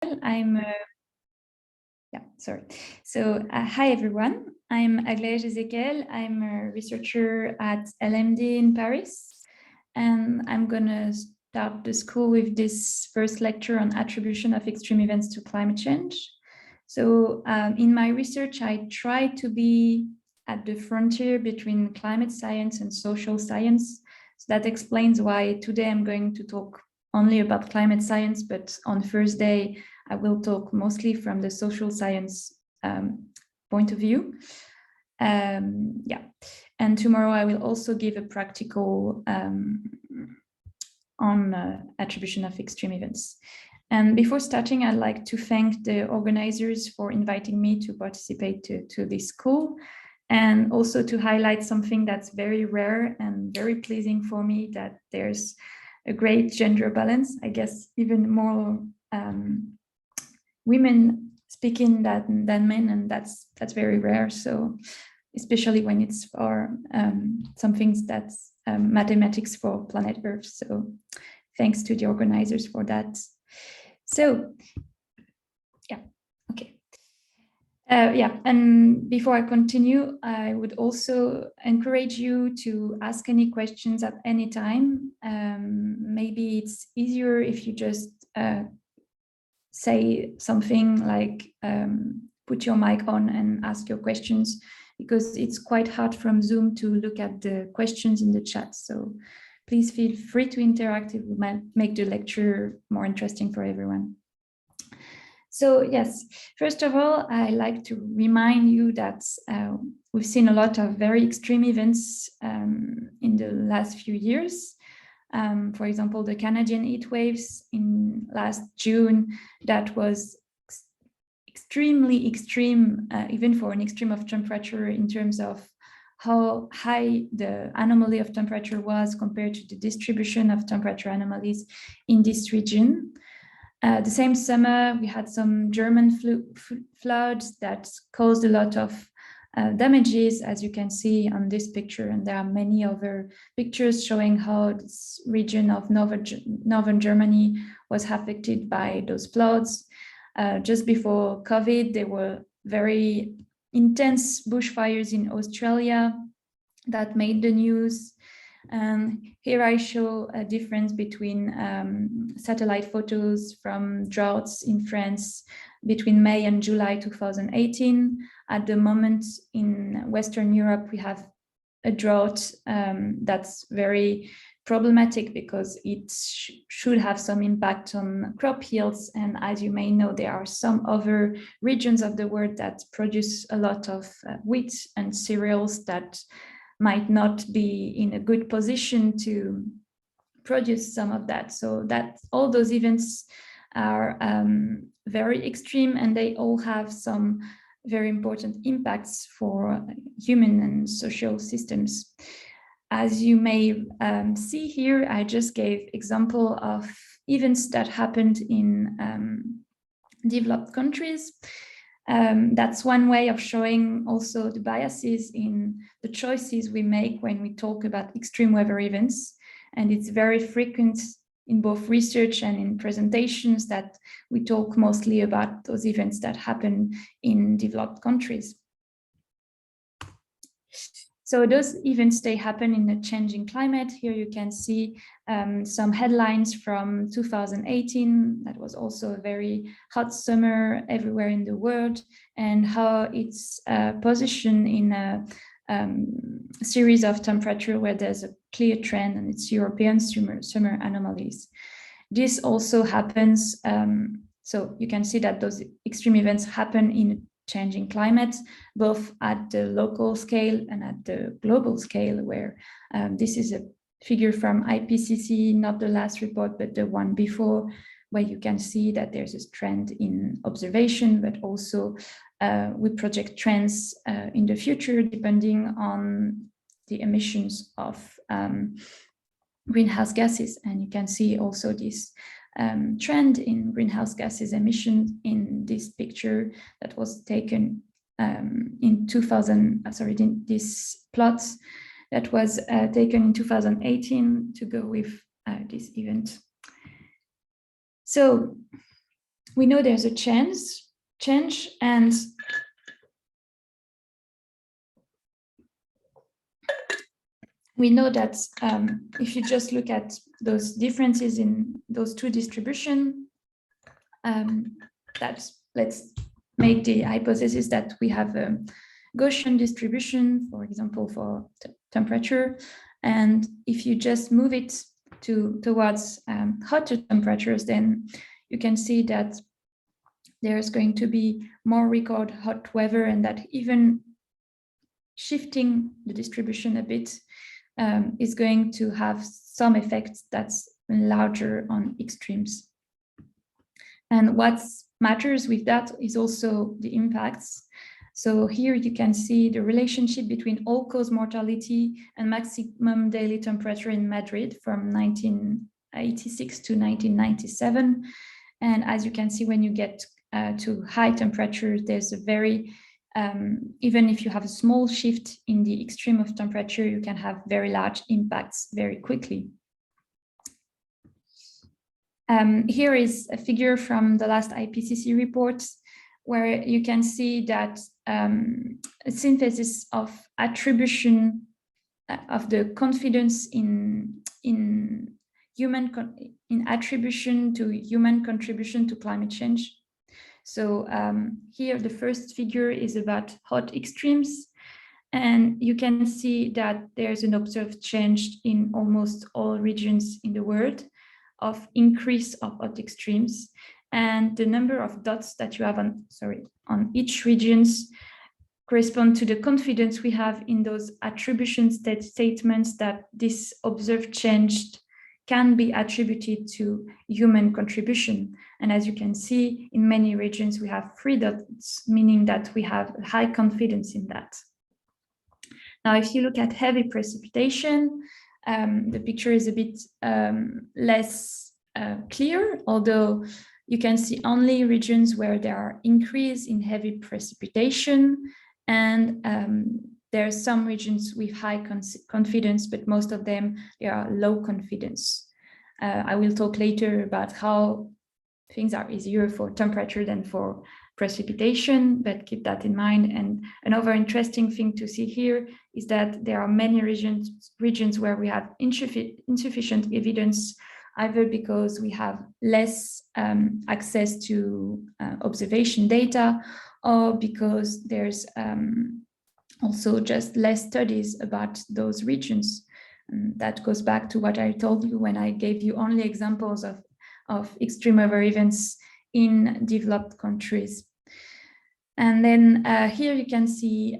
I'm hi everyone. I'm Aglaé Jézéquel. I'm a researcher at LMD in Paris, and I'm gonna start the school with this first lecture on attribution of extreme events to climate change. So in my research, I try to be at the frontier between climate science and social science. So that explains why today I'm going to talk only about climate science, but on Thursday, I will talk mostly from the social science point of view. And tomorrow I will also give a practical on attribution of extreme events. And before starting, I'd like to thank the organizers for inviting me to participate to this school, and also to highlight something that's very rare and very pleasing for me, that there's a great gender balance. I guess even more women speaking than men, and that's very rare. So especially when it's for some things that's mathematics for planet Earth. So thanks to the organizers for that. So and before I continue, I would also encourage you to ask any questions at any time. Maybe it's easier if you just say something like put your mic on and ask your questions, because it's quite hard from Zoom to look at the questions in the chat. So please feel free to interact. It will make the lecture more interesting for everyone. So yes, first of all, I like to remind you that we've seen a lot of very extreme events in the last few years. For example, the Canadian heat waves in last June, that was extremely extreme, even for an extreme of temperature, in terms of how high the anomaly of temperature was compared to the distribution of temperature anomalies in this region. The same summer, we had some German floods that caused a lot of damages, as you can see on this picture, and there are many other pictures showing how this region of northern Germany was affected by those floods. Just before COVID, there were very intense bushfires in Australia that made the news. Here I show a difference between satellite photos from droughts in France between May and July 2018. At the moment in Western Europe, we have a drought that's very problematic, because it should have some impact on crop yields. And as you may know, there are some other regions of the world that produce a lot of wheat and cereals that might not be in a good position to produce some of that. So that all those events are very extreme, and they all have some very important impacts for human and social systems. As you may see here, I just gave example of events that happened in developed countries. That's one way of showing also the biases in the choices we make when we talk about extreme weather events. And it's very frequent in both research and in presentations that we talk mostly about those events that happen in developed countries. So those events, they happen in a changing climate. Here you can see some headlines from 2018. That was also a very hot summer everywhere in the world, and how it's positioned in a series of temperature where there's a clear trend, and it's European summer anomalies. This also happens, so you can see that those extreme events happen in changing climate, both at the local scale and at the global scale, where this is a figure from IPCC, not the last report, but the one before, where you can see that there's a trend in observation, but also we project trends in the future depending on the emissions of greenhouse gases. And you can see also this trend in greenhouse gases emissions in this picture that was taken in 2000, in this plot that was taken in 2018 to go with this event. So we know there's a change, and we know that if you just look at those differences in those two distributions, let's make the hypothesis that we have a Gaussian distribution, for example, for temperature. And if you just move it towards hotter temperatures, then you can see that there's going to be more record hot weather, and that even shifting the distribution a bit is going to have some effects that's larger on extremes. And what matters with that is also the impacts. So here you can see the relationship between all-cause mortality and maximum daily temperature in Madrid from 1986 to 1997. And as you can see, when you get to high temperatures, there's a very, even if you have a small shift in the extreme of temperature, you can have very large impacts very quickly. Here is a figure from the last IPCC report, where you can see that a synthesis of attribution of the confidence in attribution to human contribution to climate change. So here the first figure is about hot extremes, and you can see that there's an observed change in almost all regions in the world of increase of hot extremes, and the number of dots that you have on each regions correspond to the confidence we have in those attribution statements that this observed change can be attributed to human contribution. And as you can see, in many regions we have 3 dots, meaning that we have high confidence in that. Now, if you look at heavy precipitation, the picture is a bit less clear, although you can see only regions where there are increase in heavy precipitation, and there are some regions with high confidence, but most of them, they are low confidence. I will talk later about how things are easier for temperature than for precipitation, but keep that in mind. And another interesting thing to see here is that there are many regions where we have insufficient evidence, either because we have less access to observation data, or because there's also just less studies about those regions. And that goes back to what I told you when I gave you only examples of extreme weather events in developed countries. And then here you can see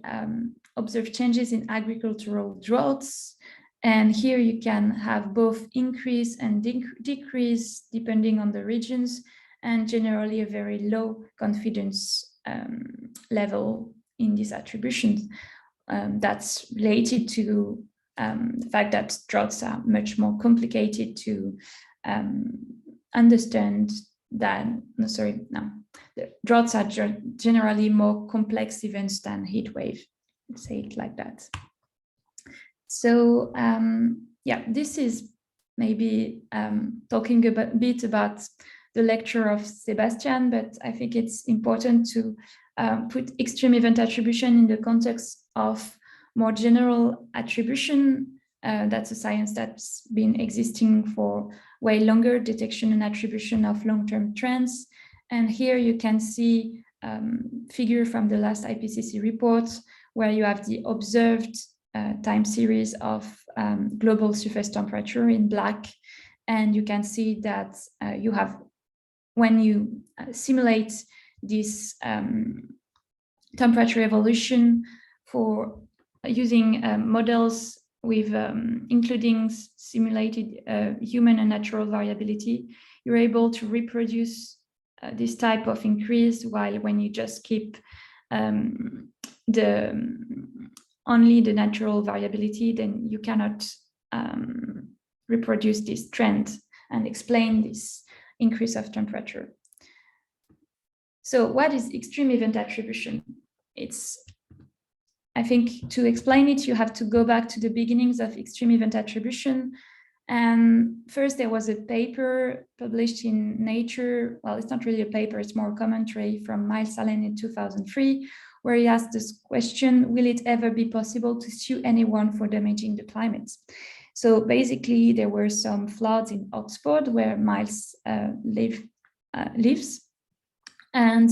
observed changes in agricultural droughts. And here you can have both increase and decrease depending on the regions, and generally a very low confidence level in these attributions. That's related to the fact that droughts are much more complicated to understand than, the droughts are generally more complex events than heat wave, let's say it like that. So yeah, this is maybe talking a bit about the lecture of Sebastian, but I think it's important to put extreme event attribution in the context of more general attribution. That's a science that's been existing for way longer, detection and attribution of long-term trends. And here you can see figure from the last IPCC report, where you have the observed time series of global surface temperature in black. And you can see that you have, when you simulate this temperature evolution for using models with including simulated human and natural variability, you're able to reproduce this type of increase, while when you just keep only the natural variability, then you cannot reproduce this trend and explain this increase of temperature. So what is extreme event attribution? I think to explain it, you have to go back to the beginnings of extreme event attribution. And first there was a paper published in Nature. Well, it's not really a paper, it's more a commentary from Miles Allen in 2003, where he asked this question, will it ever be possible to sue anyone for damaging the climate? So basically there were some floods in Oxford where Miles lives. And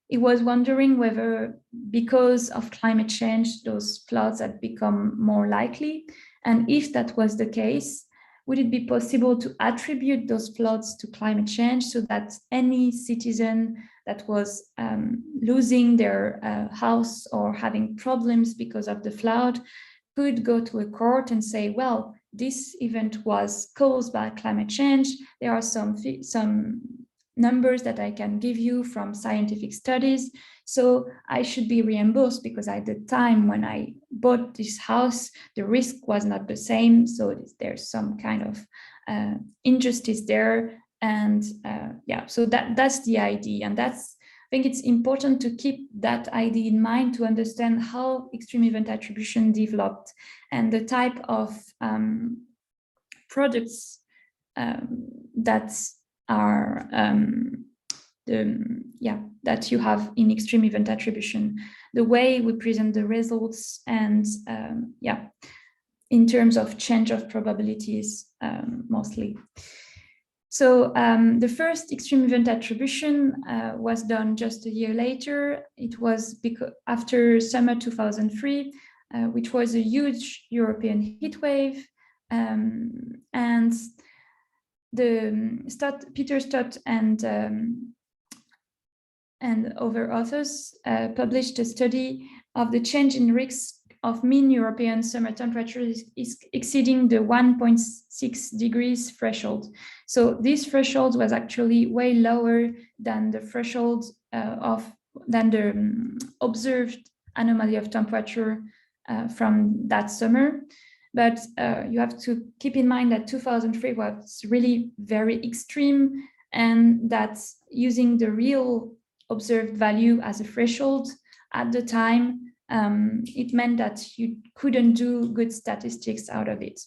he was wondering whether, because of climate change, those floods had become more likely. And if that was the case, would it be possible to attribute those floods to climate change so that any citizen that was losing their house or having problems because of the flood could go to a court and say, well, this event was caused by climate change. There are some numbers that I can give you from scientific studies. So I should be reimbursed because at the time when I bought this house, the risk was not the same. So there's some kind of injustice there. And yeah, so that's the idea. And I think it's important to keep that idea in mind to understand how extreme event attribution developed and the type of products that are that you have in extreme event attribution, the way we present the results, and in terms of change of probabilities mostly. So the first extreme event attribution was done just a year later. It was after summer 2003, which was a huge European heat wave, and Peter Stott and other authors published a study of the change in risk of mean European summer temperature is exceeding the 1.6 degrees threshold. So this threshold was actually way lower than the threshold than the observed anomaly of temperature from that summer. But you have to keep in mind that 2003 was really very extreme, and that using the real observed value as a threshold at the time, it meant that you couldn't do good statistics out of it.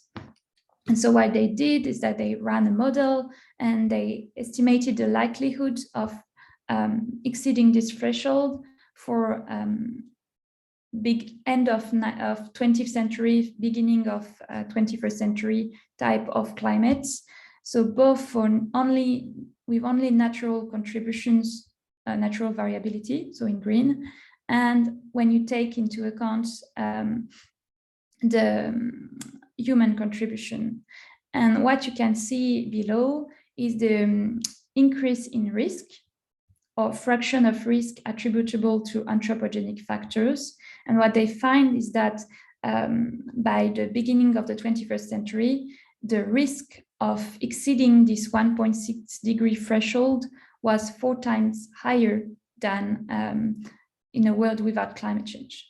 And so what they did is that they ran a model and they estimated the likelihood of exceeding this threshold for big end of 20th century, beginning of 21st century type of climates. So both with only natural contributions, natural variability, so in green, and when you take into account the human contribution. And what you can see below is the increase in risk or fraction of risk attributable to anthropogenic factors. And what they find is that by the beginning of the 21st century, the risk of exceeding this 1.6 degree threshold was 4 times higher than in a world without climate change.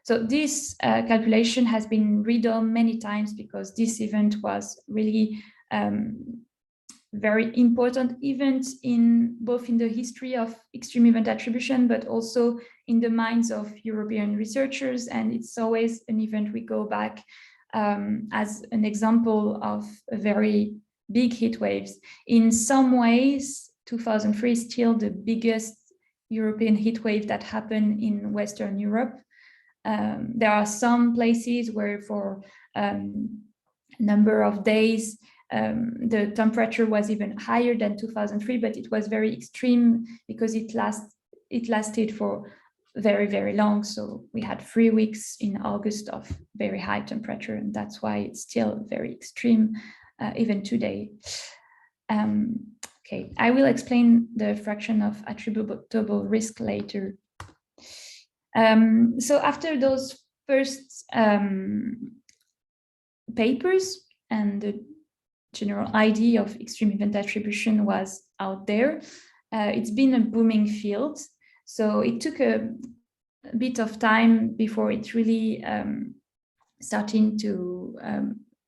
So this calculation has been redone many times because this event was really very important event both in the history of extreme event attribution, but also in the minds of European researchers. And it's always an event we go back as an example of a very big heat waves. In some ways, 2003 is still the biggest European heat wave that happened in Western Europe. There are some places where for a number of days, the temperature was even higher than 2003, but it was very extreme because it lasted for very, very long. So we had 3 weeks in August of very high temperature, and that's why it's still very extreme even today. Okay, I will explain the fraction of attributable risk later. So after those first papers and the general idea of extreme event attribution was out there, it's been a booming field. So it took a bit of time before it really starting to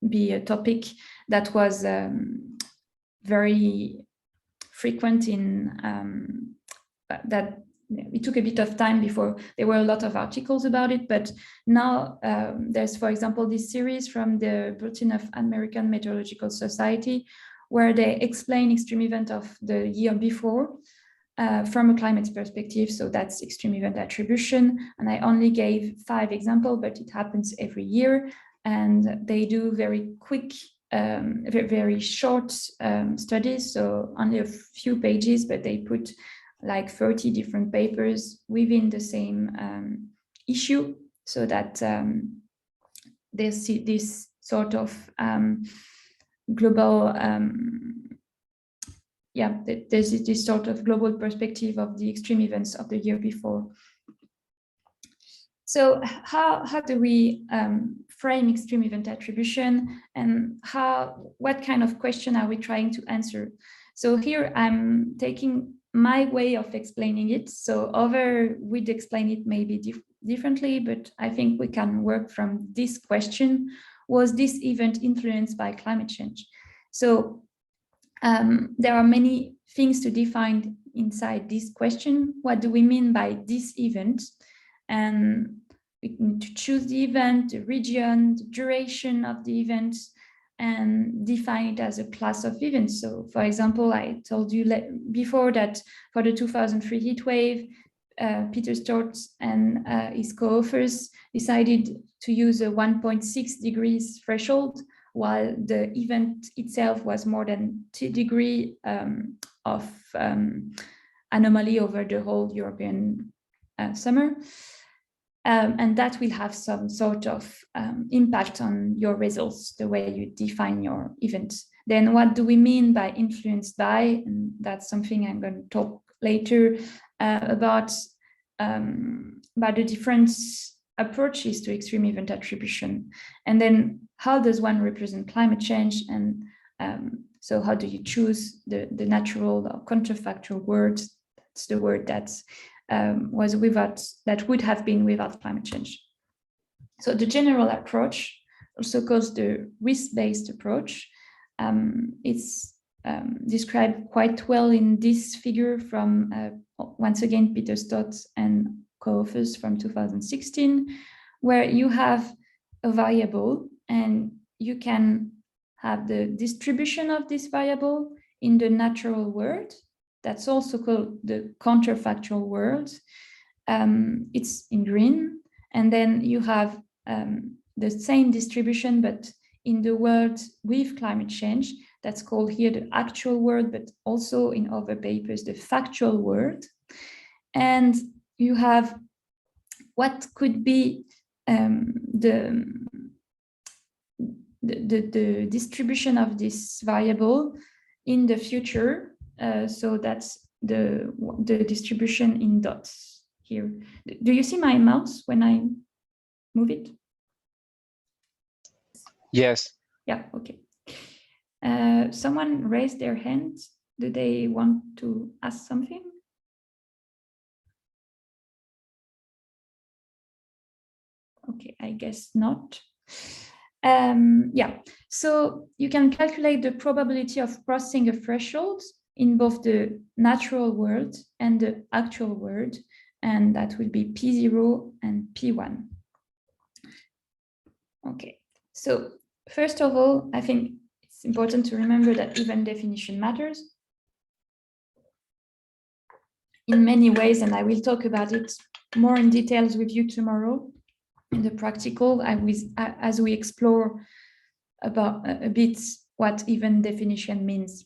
be a topic that was very frequent in that it took a bit of time before there were a lot of articles about it, but now there's, for example, this series from the Bulletin of American Meteorological Society, where they explain extreme event of the year before from a climate perspective. So that's extreme event attribution. And I only gave 5 examples, but it happens every year. And they do very quick, very short studies, so only a few pages, but they put like 30 different papers within the same issue, so that there's this sort of global, there's this sort of global perspective of the extreme events of the year before. So how do we frame extreme event attribution, and what kind of question are we trying to answer? So here I'm taking my way of explaining it. So other would explain it maybe differently, but I think we can work from this question: was this event influenced by climate change? So there are many things to define inside this question. What do we mean by this event? And we need to choose the event, the region, the duration of the event, and define it as a class of events. So, for example, I told you before that for the 2003 heat wave, Peter Stortz and his co-authors decided to use a 1.6 degrees threshold, while the event itself was more than 2 degrees of anomaly over the whole European summer. And that will have some sort of impact on your results, the way you define your event. Then what do we mean by influenced by? And that's something I'm going to talk later about the different approaches to extreme event attribution. And then how does one represent climate change? And so how do you choose the natural or counterfactual word? That's the word that's that would have been without climate change. So the general approach, also called the risk-based approach, it's described quite well in this figure from, once again, Peter Stortz and co-authors from 2016, where you have a variable and you can have the distribution of this variable in the natural world. That's also called the counterfactual world. It's in green. And then you have the same distribution, but in the world with climate change. That's called here the actual world, but also in other papers, the factual world. And you have what could be the distribution of this variable in the future. So that's the distribution in dots here. Do you see my mouse when I move it? Yes. Yeah, okay. Someone raised their hand. Do they want to ask something? Okay, I guess not. Yeah, so you can calculate the probability of crossing a threshold in both the natural world and the actual world, and that will be P0 and P1. Okay, so first of all, I think it's important to remember that event definition matters in many ways, and I will talk about it more in details with you tomorrow in the practical, as we explore about a bit what event definition means.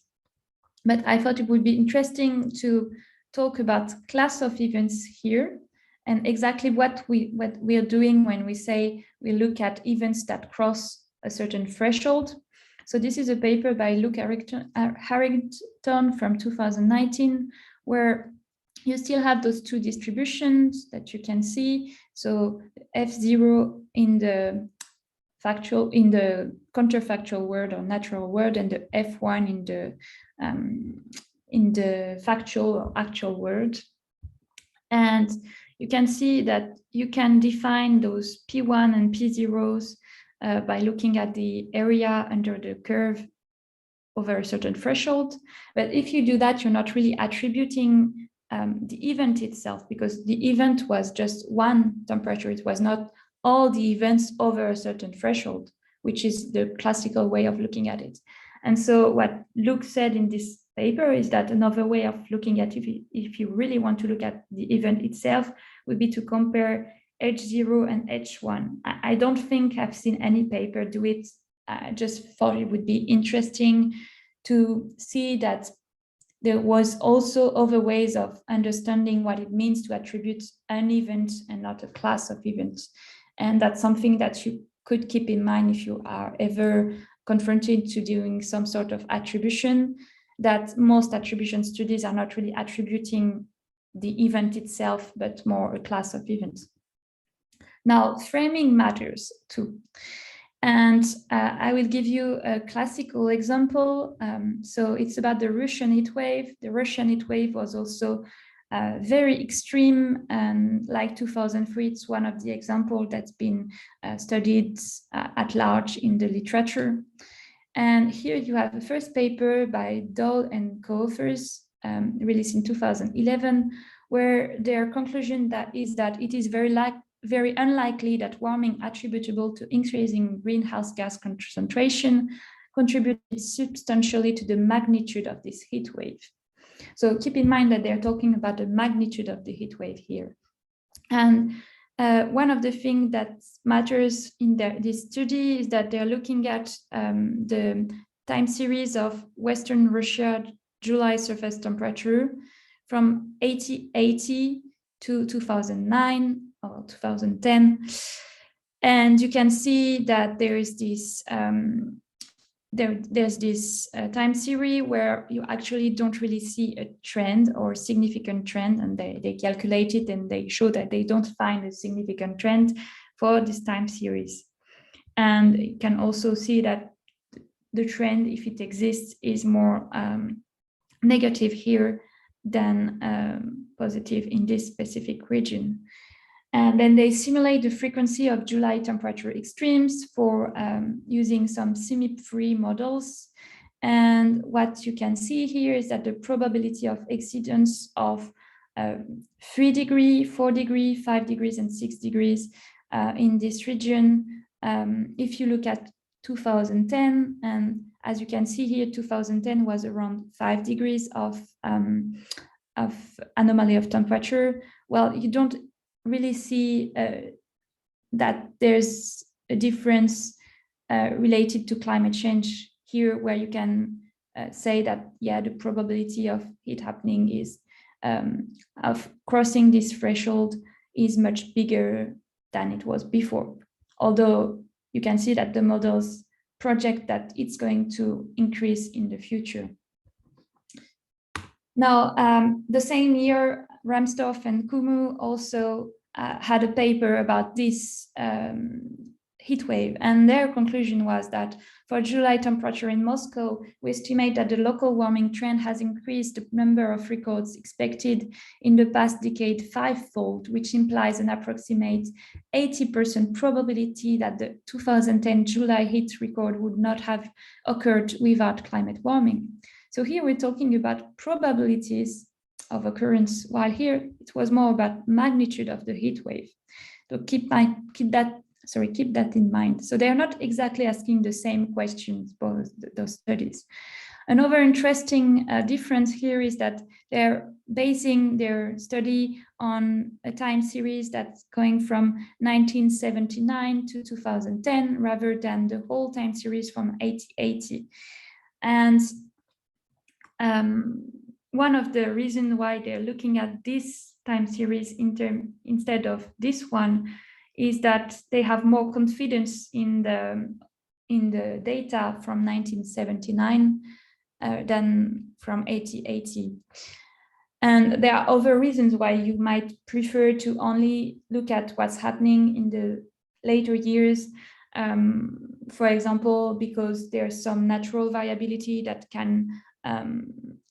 But I thought it would be interesting to talk about class of events here and exactly what we are doing when we say we look at events that cross a certain threshold. So this is a paper by Luke Harrington from 2019, where you still have those two distributions that you can see. So F0 in the counterfactual world or natural world, and the F1 in the factual or actual world. And you can see that you can define those P1 and P0s by looking at the area under the curve over a certain threshold. But if you do that, you're not really attributing the event itself, because the event was just one temperature. It was not all the events over a certain threshold, which is the classical way of looking at it. And so what Luke said in this paper is that another way of looking at it, if you really want to look at the event itself, would be to compare H0 and H1. I don't think I've seen any paper do it. I just thought it would be interesting to see that there was also other ways of understanding what it means to attribute an event and not a class of events. And that's something that you could keep in mind if you are ever confronted to doing some sort of attribution, that most attribution studies are not really attributing the event itself, but more a class of events. Now, framing matters too. And I will give you a classical example. So it's about the Russian heat wave. The Russian heat wave was also very extreme, and like 2003, it's one of the examples that's been studied at large in the literature. And here you have the first paper by Dole and co-authors released in 2011, where their conclusion is that it is very unlikely that warming attributable to increasing greenhouse gas concentration contributed substantially to the magnitude of this heat wave. So keep in mind that they're talking about the magnitude of the heat wave here. And one of the things that matters in this study is that they're looking at the time series of Western Russia July surface temperature from 1880 to 2009 or 2010. And you can see that there is this there's this time series where you actually don't really see a trend or significant trend, and they calculate it and they show that they don't find a significant trend for this time series. And you can also see that the trend, if it exists, is more negative here than positive in this specific region. And then they simulate the frequency of July temperature extremes for using some CMIP-free models. And what you can see here is that the probability of exceedance of 3 degrees, 4 degrees, 5 degrees, and 6 degrees in this region, if you look at 2010, and as you can see here, 2010 was around 5 degrees of anomaly of temperature. Well, you don't really see that there's a difference related to climate change here, where you can say that, yeah, the probability of it happening is of crossing this threshold is much bigger than it was before. Although you can see that the models project that it's going to increase in the future. Now, the same year, Ramsdorff and Kumu also had a paper about this heat wave, and their conclusion was that for July temperature in Moscow, we estimate that the local warming trend has increased the number of records expected in the past decade 5-fold, which implies an approximate 80% probability that the 2010 July heat record would not have occurred without climate warming. So here we're talking about probabilities of occurrence, while here it was more about magnitude of the heat wave. So keep that in mind. So they're not exactly asking the same questions for those studies. Another interesting difference here is that they're basing their study on a time series that's going from 1979 to 2010, rather than the whole time series from 1880. And one of the reasons why they're looking at this time series instead of this one is that they have more confidence in the data from 1979 than from 1880. And there are other reasons why you might prefer to only look at what's happening in the later years. For example, because there's some natural variability that can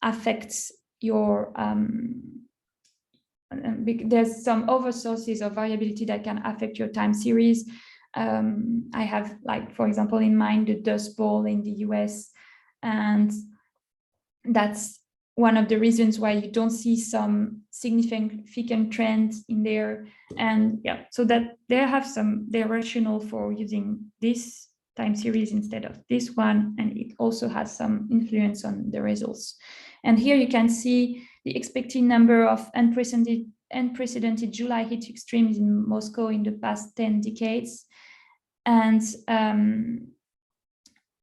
affect your there's some other sources of variability that can affect your time series. I have, like, for example, in mind the Dust Bowl in the US, and that's one of the reasons why you don't see some significant trends in there. And yeah, so that they have some, they're rational for using this time series instead of this one, and it also has some influence on the results. And here you can see the expected number of unprecedented July heat extremes in Moscow in the past 10 decades. And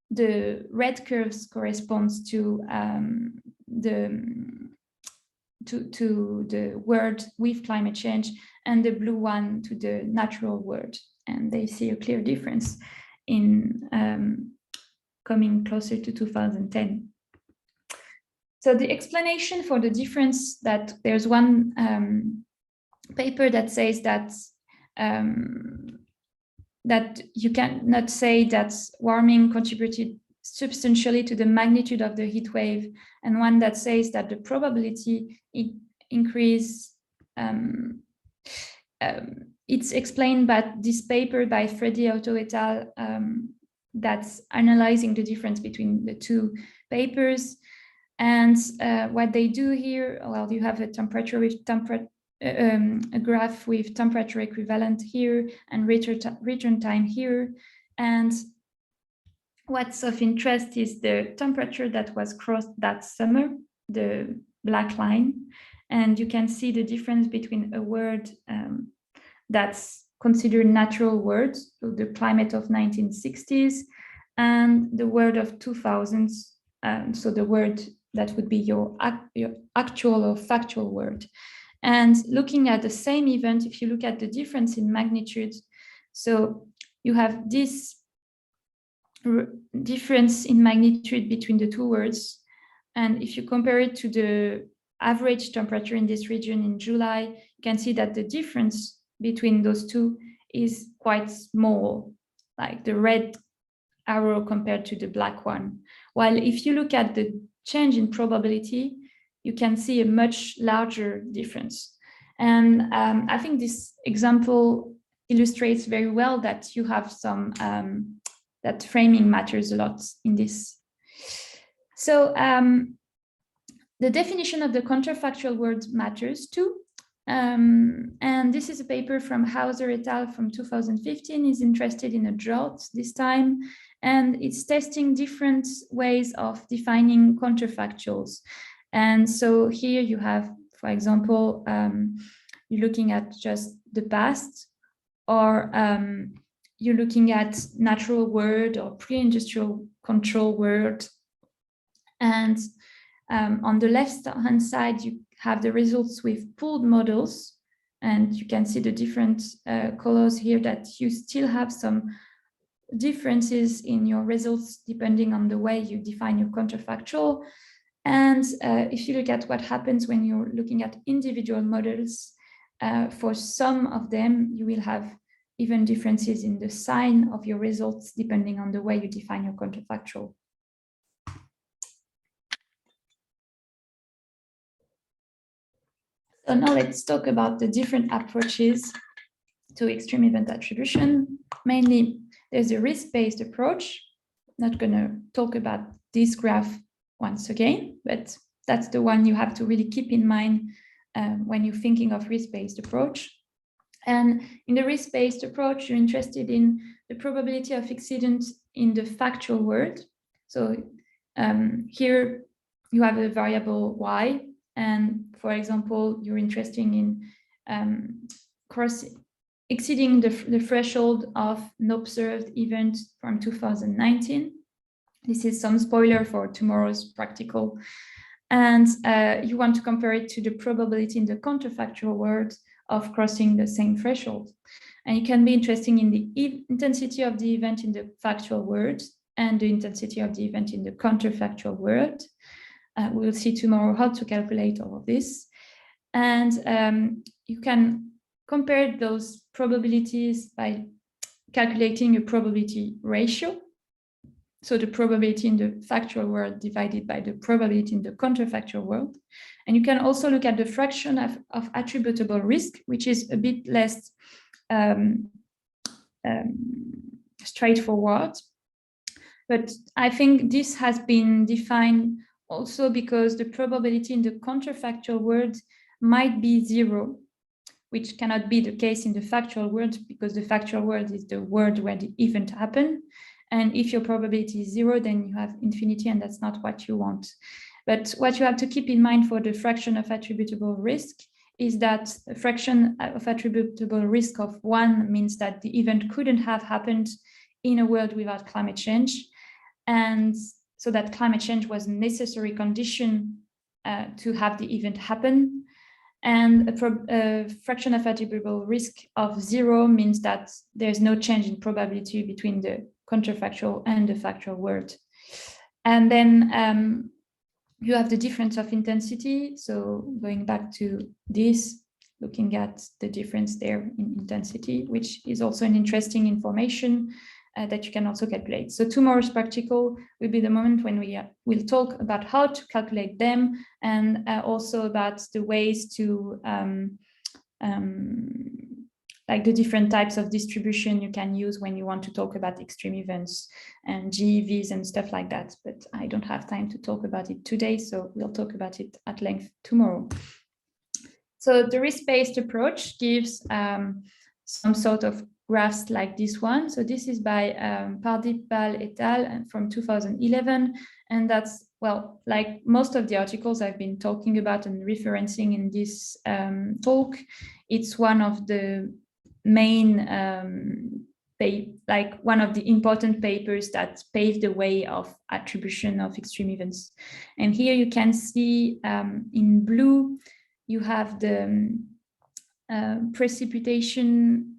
the red curves corresponds to the world with climate change, and the blue one to the natural world. And they see a clear difference in coming closer to 2010. So the explanation for the difference, that there's one paper that says that that you cannot say that warming contributed substantially to the magnitude of the heat wave, and one that says that the probability increase. It's explained by this paper by Freddy Otto et al. That's analyzing the difference between the two papers. And what they do here, well, you have a temperature with a graph with temperature equivalent here and return time here. And what's of interest is the temperature that was crossed that summer, the black line. And you can see the difference between a word that's considered natural world, so the climate of 1960s, and the word of 2000s, so the word that would be your actual or factual word. And looking at the same event, if you look at the difference in magnitude, so you have this difference in magnitude between the two words. And if you compare it to the average temperature in this region in July, you can see that the difference between those two is quite small, like the red arrow compared to the black one. While if you look at the change in probability, you can see a much larger difference. And I think this example illustrates very well that you have some, that framing matters a lot in this. So the definition of the counterfactual word matters too. And this is a paper from Hauser et al. From 2015, is interested in a drought this time. And it's testing different ways of defining counterfactuals. And so here you have, for example, you're looking at just the past, or you're looking at natural world or pre-industrial control world. And on the left-hand side, you have the results with pooled models. And you can see the different colors here, that you still have some differences in your results depending on the way you define your counterfactual. And if you look at what happens when you're looking at individual models, for some of them, you will have even differences in the sign of your results depending on the way you define your counterfactual. So now let's talk about the different approaches to extreme event attribution. Mainly, there's a risk-based approach. Not going to talk about this graph once again, but that's the one you have to really keep in mind when you're thinking of risk-based approach. And in the risk-based approach, you're interested in the probability of accident in the factual world. So here you have a variable y, and for example, you're interested in exceeding the threshold of an observed event from 2019. This is some spoiler for tomorrow's practical. And you want to compare it to the probability in the counterfactual world of crossing the same threshold. And it can be interesting in the intensity of the event in the factual world and the intensity of the event in the counterfactual world. We'll see tomorrow how to calculate all of this. And you can compare those probabilities by calculating a probability ratio. So the probability in the factual world divided by the probability in the counterfactual world. And you can also look at the fraction of attributable risk, which is a bit less straightforward. But I think this has been defined also because the probability in the counterfactual world might be 0, which cannot be the case in the factual world, because the factual world is the world where the event happened. And if your probability is 0, then you have infinity, and that's not what you want. But what you have to keep in mind for the fraction of attributable risk is that a fraction of attributable risk of 1 means that the event couldn't have happened in a world without climate change. And so that climate change was a necessary condition to have the event happen. And a fraction of attributable risk of 0 means that there's no change in probability between the counterfactual and the factual world. And then you have the difference of intensity. So going back to this, looking at the difference there in intensity, which is also an interesting information that you can also calculate. So tomorrow's practical will be the moment when we will talk about how to calculate them, and also about the ways to like the different types of distribution you can use when you want to talk about extreme events and GEVs and stuff like that. But I don't have time to talk about it today, so we'll talk about it at length tomorrow. So the risk-based approach gives some sort of graphs like this one. So this is by Pardip Pal et al. From 2011. And that's, well, like most of the articles I've been talking about and referencing in this talk, it's one of the main, like one of the important papers that paved the way of attribution of extreme events. And here you can see in blue, you have the precipitation.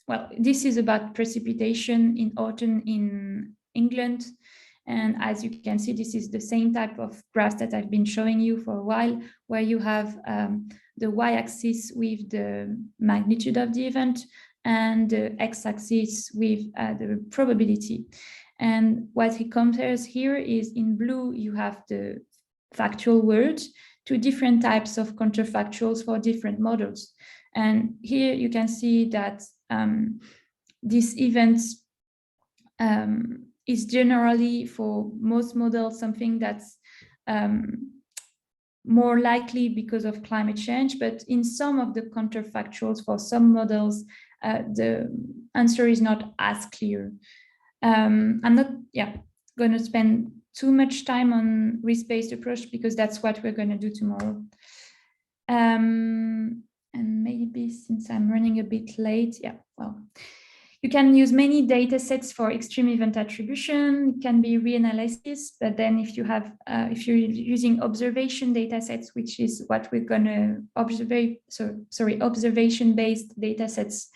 Well, this is about precipitation in autumn in England. And as you can see, this is the same type of graph that I've been showing you for a while, where you have the y-axis with the magnitude of the event and the x-axis with the probability. And what he compares here is in blue, you have the factual world, two different types of counterfactuals for different models. And here you can see that this event is generally, for most models, something that's more likely because of climate change. But in some of the counterfactuals, for some models, the answer is not as clear. I'm not going to spend too much time on risk-based approach, because that's what we're going to do tomorrow. And maybe since I'm running a bit late, you can use many data sets for extreme event attribution. It can be reanalysis, but then if you have, if you're using observation data sets, which is what we're going to observation-based data sets,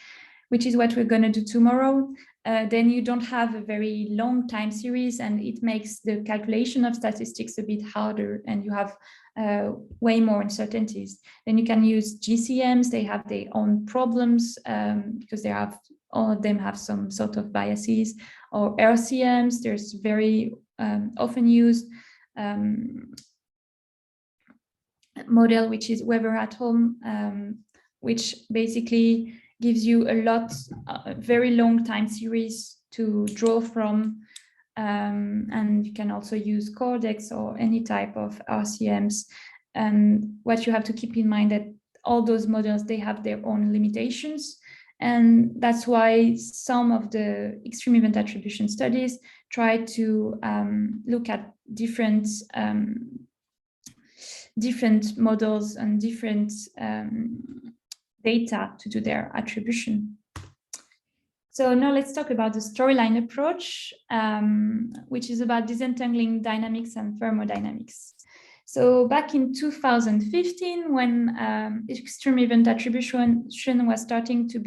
which is what we're going to do tomorrow, then you don't have a very long time series, and it makes the calculation of statistics a bit harder, and you have way more uncertainties. Then you can use GCMs. They have their own problems because all of them have some sort of biases, or RCMs. There's very often used model, which is Weather at Home, which basically gives you a very long time series to draw from. And you can also use Cordex or any type of RCMs. And what you have to keep in mind that all those models, they have their own limitations. And that's why some of the extreme event attribution studies try to look at different models and different data to do their attribution. So now let's talk about the storyline approach, which is about disentangling dynamics and thermodynamics. So back in 2015, when extreme event attribution was starting to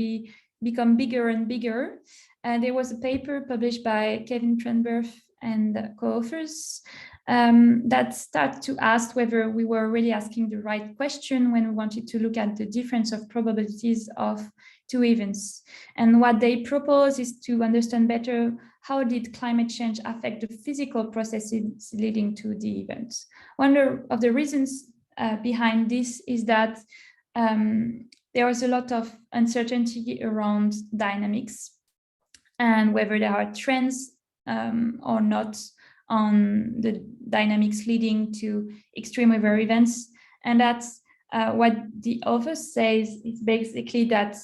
become bigger and bigger, there was a paper published by Kevin Trenberth and co-authors that started to ask whether we were really asking the right question when we wanted to look at the difference of probabilities of two events. And what they propose is to understand better how did climate change affect the physical processes leading to the events. One of the reasons behind this is that there was a lot of uncertainty around dynamics and whether there are trends or not on the dynamics leading to extreme weather events. And that's what the author says is basically that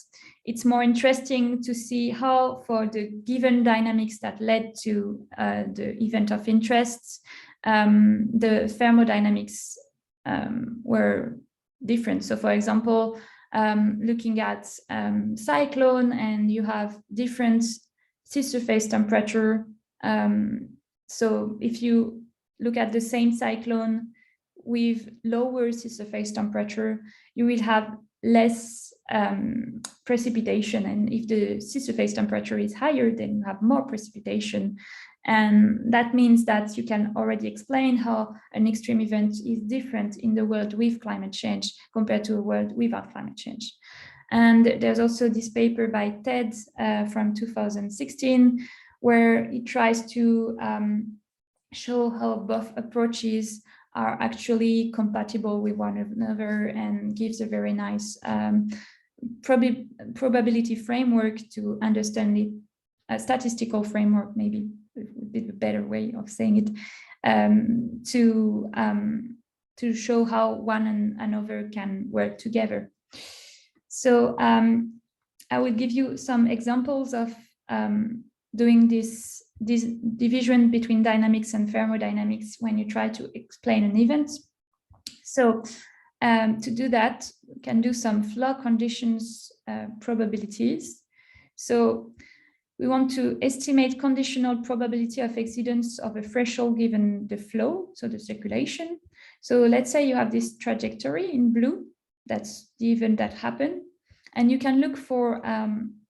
it's more interesting to see how, for the given dynamics that led to the event of interest, the thermodynamics were different. So for example, looking at cyclone, and you have different sea surface temperature. So if you look at the same cyclone with lower sea surface temperature, you will have less precipitation. And if the sea surface temperature is higher, then you have more precipitation. And that means that you can already explain how an extreme event is different in the world with climate change compared to a world without climate change. And there's also this paper by Ted from 2016, where it tries to show how both approaches are actually compatible with one another, and gives a very nice probability framework to understand it, a statistical framework, maybe a bit better way of saying it, to show how one and another can work together. So I will give you some examples of doing this division between dynamics and thermodynamics when you try to explain an event. So to do that, we can do some flow conditions probabilities. So we want to estimate conditional probability of exceedance of a threshold given the flow, so the circulation. So let's say you have this trajectory in blue, that's the event that happened, and you can look for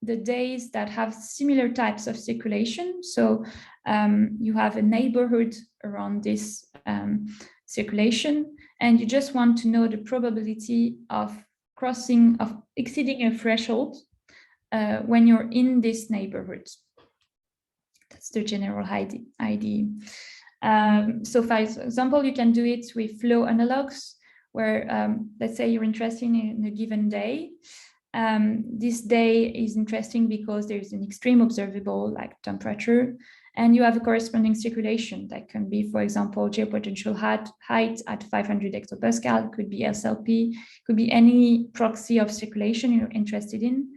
the days that have similar types of circulation. So you have a neighborhood around this circulation, and you just want to know the probability of exceeding a threshold when you're in this neighborhood. That's the general idea. So for example, you can do it with flow analogs, where let's say you're interested in a given day. This day is interesting because there's an extreme observable, like temperature, and you have a corresponding circulation that can be, for example, geopotential height at 500 hectopascal, could be SLP, could be any proxy of circulation you're interested in.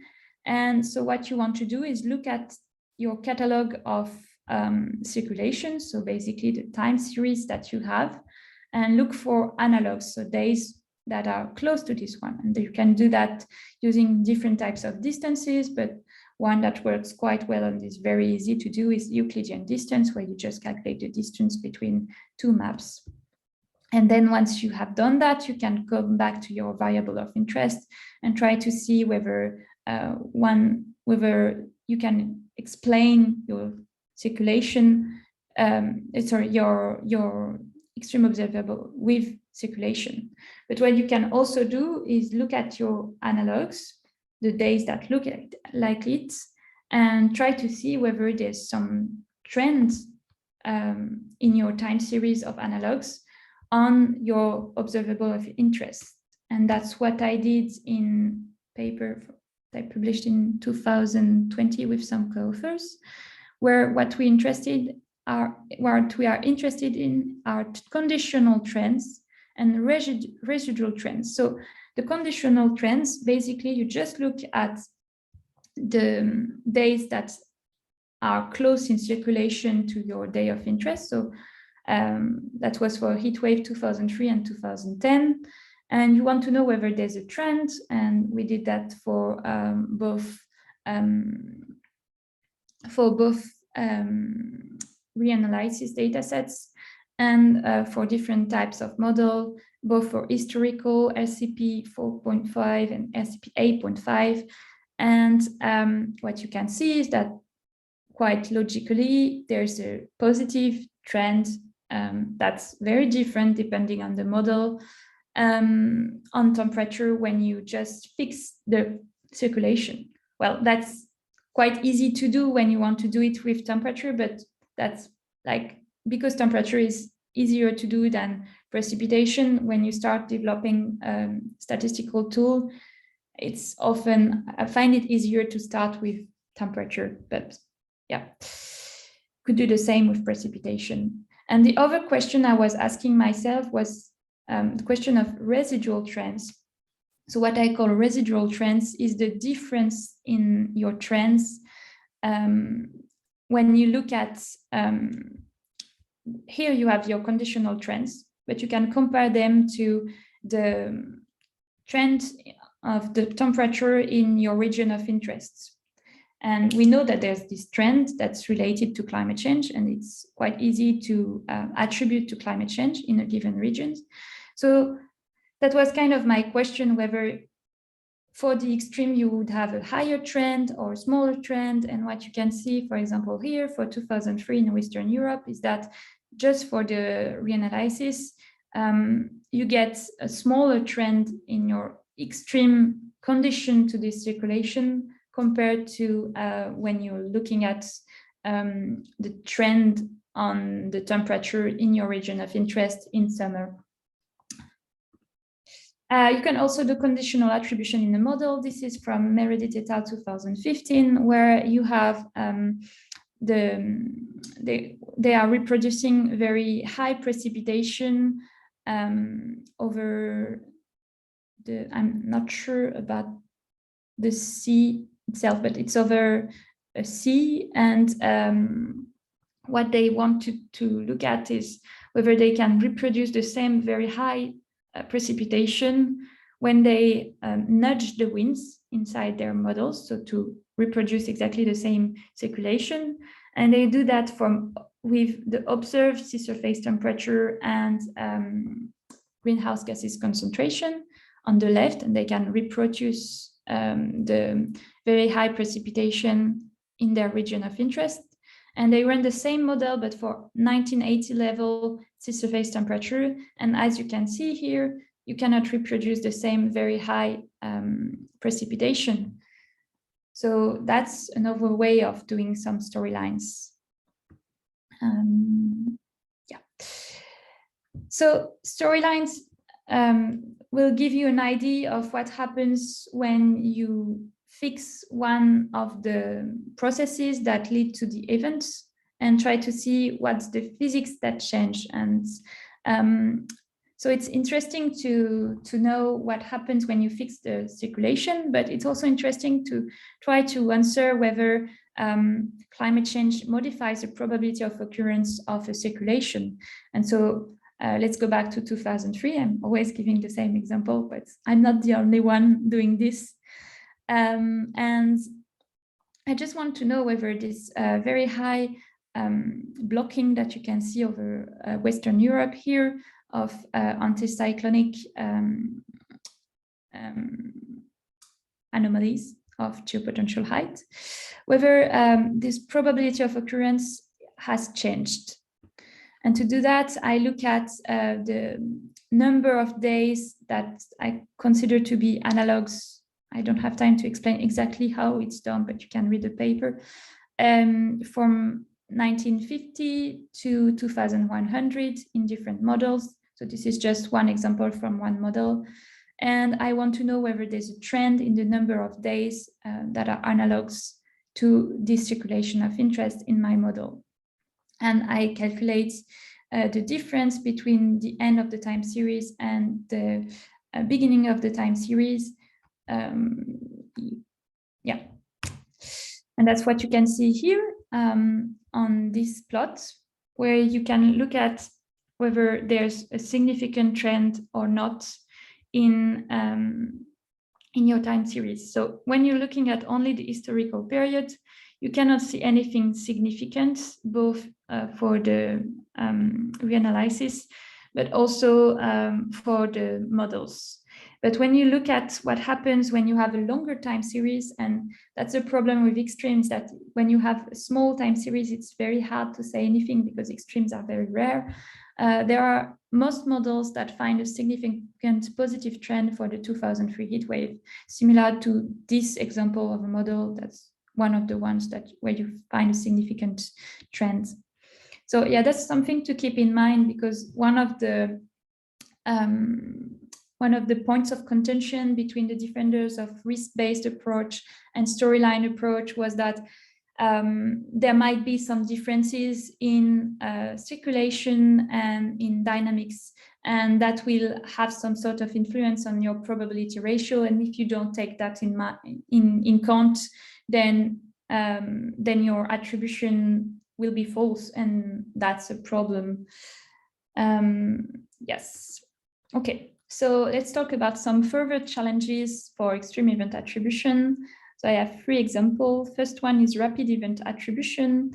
And so what you want to do is look at your catalog of circulation, so basically the time series that you have, and look for analogs, so days that are close to this one. And you can do that using different types of distances, but one that works quite well and is very easy to do is Euclidean distance, where you just calculate the distance between two maps. And then once you have done that, you can come back to your variable of interest and try to see whether whether you can explain your circulation, your extreme observable with circulation. But what you can also do is look at your analogs, the days that look like it, and try to see whether there's some trends in your time series of analogs on your observable of interest. And that's what I did in paper I published in 2020 with some co-authors, where what we are interested in are conditional trends and residual trends. So the conditional trends, basically you just look at the days that are close in circulation to your day of interest. So that was for heatwave 2003 and 2010. And you want to know whether there's a trend, and we did that for both reanalysis data sets and for different types of model, both for historical LCP 4.5 and LCP 8.5. And what you can see is that quite logically, there's a positive trend that's very different depending on the model on temperature when you just fix the circulation. Well, that's quite easy to do when you want to do it with temperature, but that's like, because temperature is easier to do than precipitation, when you start developing statistical tool, it's often, I find it easier to start with temperature, but yeah, could do the same with precipitation. And the other question I was asking myself was the question of residual trends. So what I call residual trends is the difference in your trends when you look at, here you have your conditional trends, but you can compare them to the trend of the temperature in your region of interest. And we know that there's this trend that's related to climate change, and it's quite easy to attribute to climate change in a given region. So that was kind of my question, whether for the extreme you would have a higher trend or a smaller trend. And what you can see, for example, here for 2003 in Western Europe is that just for the reanalysis, you get a smaller trend in your extreme condition to this circulation compared to when you're looking at the trend on the temperature in your region of interest in summer. You can also do conditional attribution in a model. This is from Meredith et al. 2015, where you have they are reproducing very high precipitation over the, I'm not sure about the sea itself, but it's over a sea. And what they want to look at is whether they can reproduce the same very high precipitation when they nudge the winds inside their models, so to reproduce exactly the same circulation. And they do that with the observed sea surface temperature and greenhouse gases concentration on the left, and they can reproduce the very high precipitation in their region of interest. And they run the same model, but for 1980 level sea surface temperature. And as you can see here, you cannot reproduce the same very high precipitation. So that's another way of doing some storylines. Yeah. So storylines will give you an idea of what happens when you fix one of the processes that lead to the events and try to see what's the physics that change. And so it's interesting to know what happens when you fix the circulation, but it's also interesting to try to answer whether climate change modifies the probability of occurrence of a circulation. And so let's go back to 2003. I'm always giving the same example, but I'm not the only one doing this. And I just want to know whether this very high blocking that you can see over Western Europe here of anticyclonic anomalies of geopotential height, whether this probability of occurrence has changed. And to do that, I look at the number of days that I consider to be analogs. I don't have time to explain exactly how it's done, but you can read the paper. From 1950 to 2100 in different models. So this is just one example from one model. And I want to know whether there's a trend in the number of days that are analogs to this circulation of interest in my model. And I calculate the difference between the end of the time series and the beginning of the time series. Yeah, and that's what you can see here on this plot, where you can look at whether there's a significant trend or not in your time series. So when you're looking at only the historical period, you cannot see anything significant, both for the reanalysis, but also for the models. But when you look at what happens when you have a longer time series, and that's a problem with extremes, that when you have a small time series, it's very hard to say anything because extremes are very rare. There are most models that find a significant positive trend for the 2003 heat wave, similar to this example of a model. That's one of the ones where you find a significant trend. So yeah, that's something to keep in mind, because one of the points of contention between the defenders of risk-based approach and storyline approach was that there might be some differences in circulation and in dynamics, and that will have some sort of influence on your probability ratio. And if you don't take that in count, then your attribution will be false, and that's a problem. Yes. Okay, so let's talk about some further challenges for extreme event attribution. So I have 3 examples. First one is rapid event attribution.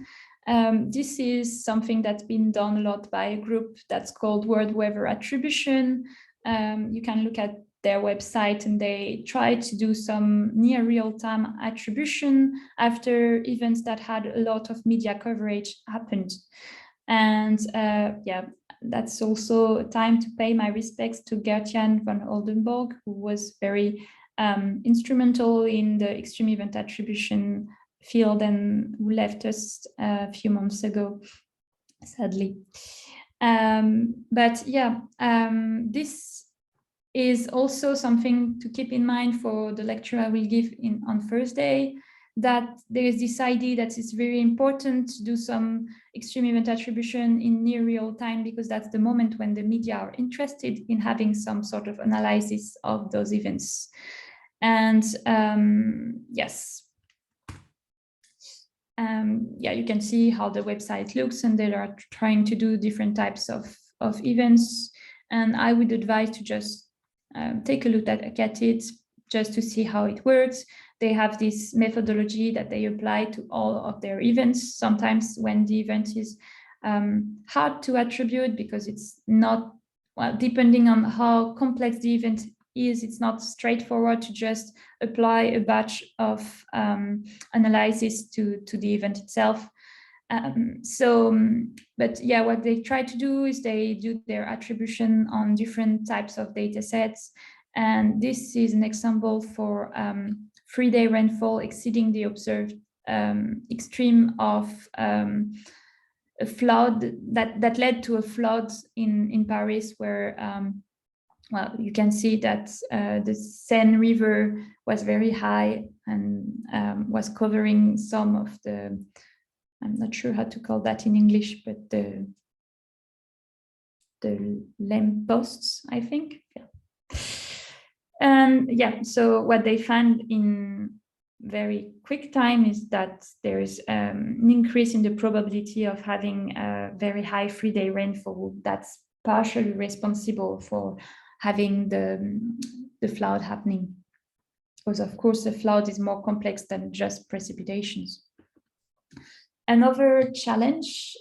This is something that's been done a lot by a group that's called World Weather Attribution. You can look at their website, and they try to do some near real-time attribution after events that had a lot of media coverage happened. And yeah, that's also time to pay my respects to Gert-Jan van Oldenburg, who was very instrumental in the extreme event attribution field and who left us a few months ago, sadly. But yeah, this is also something to keep in mind for the lecture I will give on Thursday, that there is this idea that it's very important to do some extreme event attribution in near real time, because that's the moment when the media are interested in having some sort of analysis of those events. And yes, yeah, you can see how the website looks, and they are trying to do different types of events. And I would advise to just take a look at it, just to see how it works. They have this methodology that they apply to all of their events. Sometimes when the event is hard to attribute because it's not, well, depending on how complex the event is, it's not straightforward to just apply a batch of analysis to the event itself. But yeah, what they try to do is they do their attribution on different types of data sets. And this is an example for 3-day rainfall exceeding the observed extreme of a flood that led to a flood in Paris, where well, you can see that the Seine River was very high and was covering some of the, I'm not sure how to call that in English, but the lamp posts, I think. Yeah. And yeah, so what they found in very quick time is that there is an increase in the probability of having a very high 3-day rainfall that's partially responsible for having the flood happening. Because of course the flood is more complex than just precipitations. Another challenge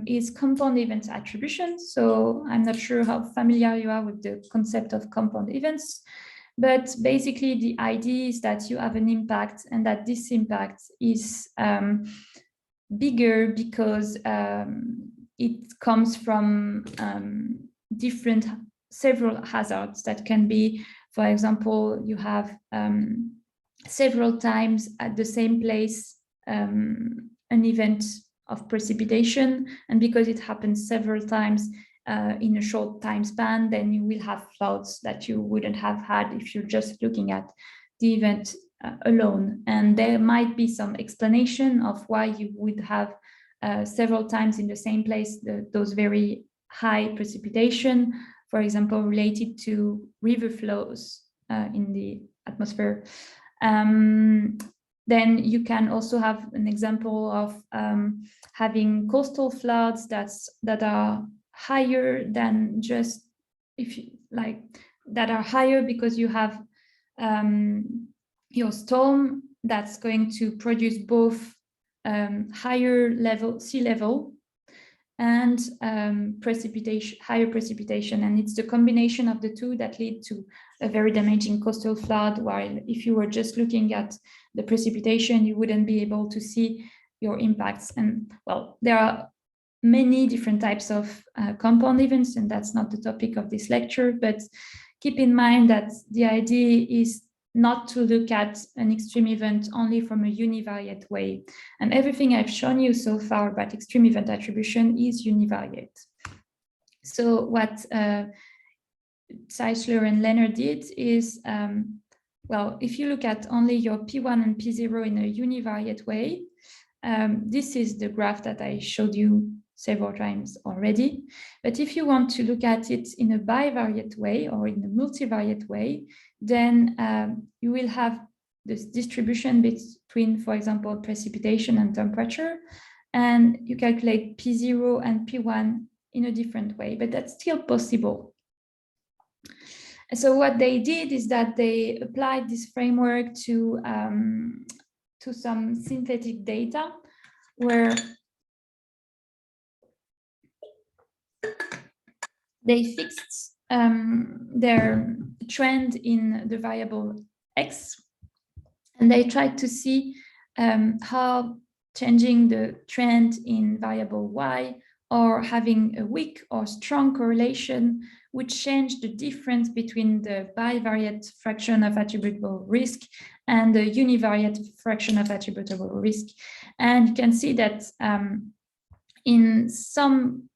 is compound event attribution. So I'm not sure how familiar you are with the concept of compound events, but basically the idea is that you have an impact, and that this impact is bigger because it comes from several hazards that can be, for example, you have several times at the same place an event of precipitation, and because it happens several times in a short time span, then you will have floods that you wouldn't have had if you're just looking at the event alone. And there might be some explanation of why you would have several times in the same place those very high precipitation, for example, related to river flows in the atmosphere. Then you can also have an example of having coastal floods that are higher than just, if you like, that are higher because you have your storm that's going to produce both higher level sea level and higher precipitation, and it's the combination of the two that lead to a very damaging coastal flood, while if you were just looking at the precipitation, you wouldn't be able to see your impacts. And well, there are many different types of compound events, and that's not the topic of this lecture, but keep in mind that the idea is not to look at an extreme event only from a univariate way. And everything I've shown you so far about extreme event attribution is univariate. So what Zeisler and Lehner did is, well, if you look at only your P1 and P0 in a univariate way, This is the graph that I showed you several times already. But if you want to look at it in a bivariate way or in a multivariate way, then you will have this distribution between, for example, precipitation and temperature, and you calculate P0 and P1 in a different way, but that's still possible. So what they did is that they applied this framework to some synthetic data where they fixed their trend in the variable X, and they tried to see how changing the trend in variable Y or having a weak or strong correlation would change the difference between the bivariate fraction of attributable risk and the univariate fraction of attributable risk. And you can see that in some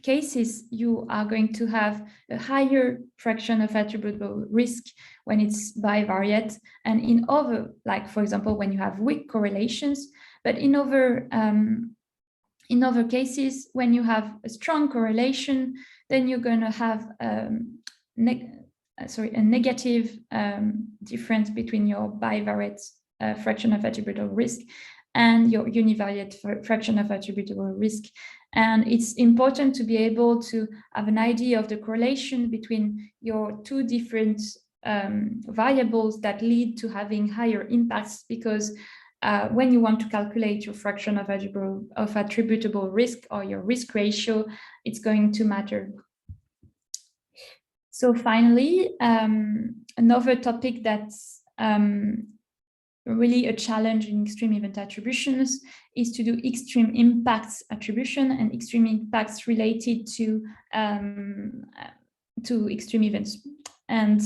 cases, you are going to have a higher fraction of attributable risk when it's bivariate, and in other, like for example, when you have weak correlations, but in other cases, when you have a strong correlation, then you're going to have a negative difference between your bivariate fraction of attributable risk and your univariate fraction of attributable risk. And it's important to be able to have an idea of the correlation between your two different variables that lead to having higher impacts, because when you want to calculate your fraction of attributable risk or your risk ratio, it's going to matter. So finally, another topic that's really a challenge in extreme event attributions is to do extreme impacts attribution and extreme impacts related to extreme events. And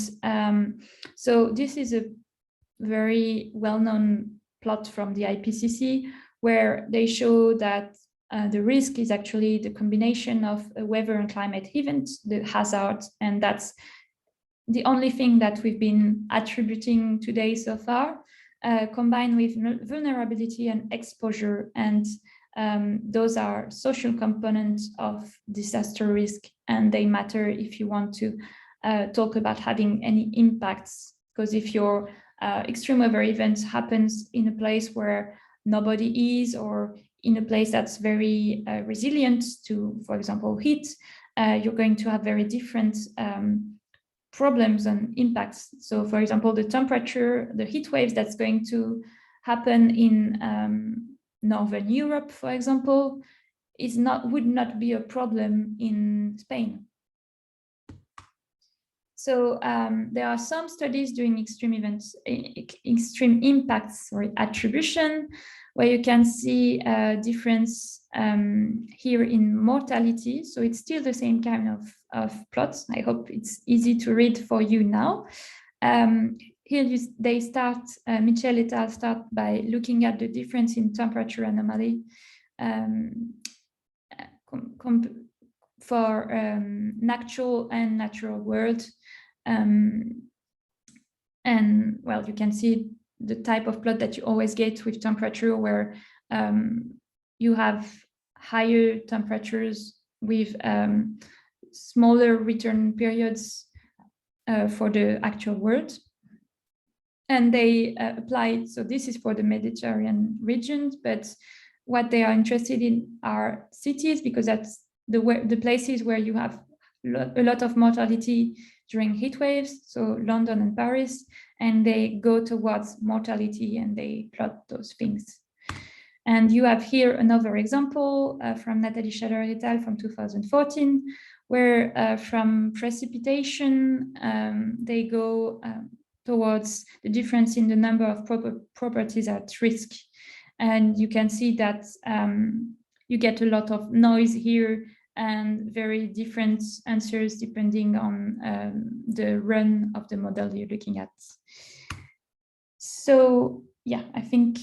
so this is a very well-known plot from the IPCC, where they show that the risk is actually the combination of a weather and climate event, the hazard, and that's the only thing that we've been attributing today so far, combined with vulnerability and exposure, and those are social components of disaster risk, and they matter if you want to talk about having any impacts, because if your extreme weather event happens in a place where nobody is, or in a place that's very resilient to, for example, heat, you're going to have very different problems and impacts. So for example, the temperature, the heat waves that's going to happen in Northern Europe, for example, would not be a problem in Spain. So there are some studies doing extreme impacts attribution, where you can see a difference here in mortality. So it's still the same kind of plots. I hope it's easy to read for you now. Here Michel et al. Start by looking at the difference in temperature anomaly for natural and natural world. And well, you can see the type of plot that you always get with temperature, where you have higher temperatures with smaller return periods for the actual world. And they applied, so this is for the Mediterranean regions, but what they are interested in are cities, because that's the places where you have a lot of mortality during heat waves, so London and Paris, and they go towards mortality and they plot those things. And you have here another example from Nathalie Schaller et al. From 2014, where from precipitation, they go towards the difference in the number of properties at risk. And you can see that you get a lot of noise here and very different answers depending on the run of the model you're looking at. So yeah, I think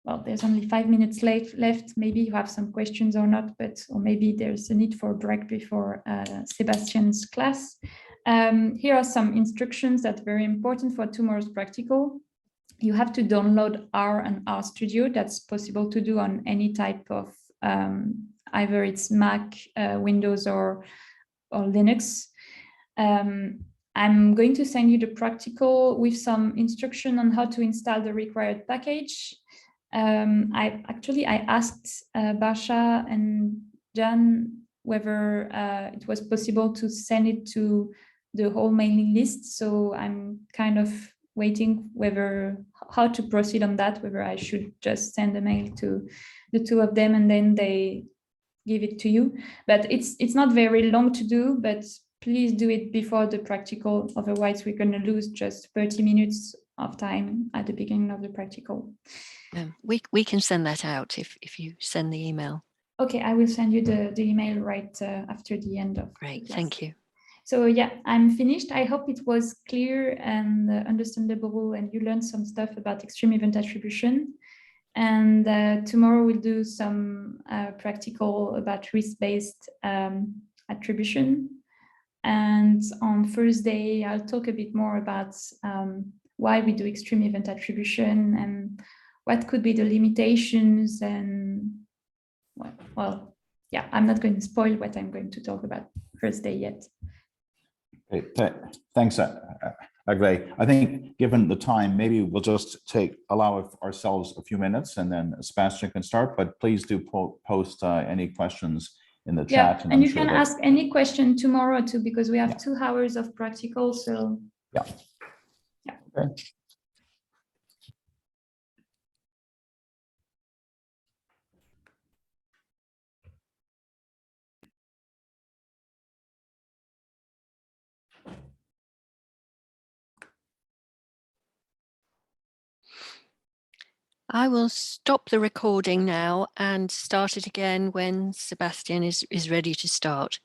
well, there's only 5 minutes left. Maybe you have some questions or not, or maybe there's a need for a break before Sebastian's class. Here are some instructions that are very important for tomorrow's practical. you have to download R and RStudio. That's possible to do on any type of, either it's Mac, Windows, or Linux. I'm going to send you the practical with some instruction on how to install the required package. I asked Basha and Jan whether it was possible to send it to the whole mailing list. So I'm kind of waiting how to proceed on that, whether I should just send a mail to the two of them and then they give it to you. But it's not very long to do, but please do it before the practical. Otherwise, we're going to lose just 30 minutes of time at the beginning of the practical. We can send that out if you send the email. Okay, I will send you the email right after the end of. Great, thank you. So yeah, I'm finished. I hope it was clear and understandable, and you learned some stuff about extreme event attribution. And tomorrow we'll do some practical about risk-based attribution. And on Thursday, I'll talk a bit more about why we do extreme event attribution and what could be the limitations. And well, yeah, I'm not going to spoil what I'm going to talk about Thursday yet. Great. Thanks, Aglaé. I think given the time, maybe we'll just allow ourselves a few minutes and then Sebastian can start, but please do post any questions in the chat. And you can ask any question tomorrow too, because we have 2 hours of practical. So yeah. Okay. I will stop the recording now and start it again when Sebastian is ready to start.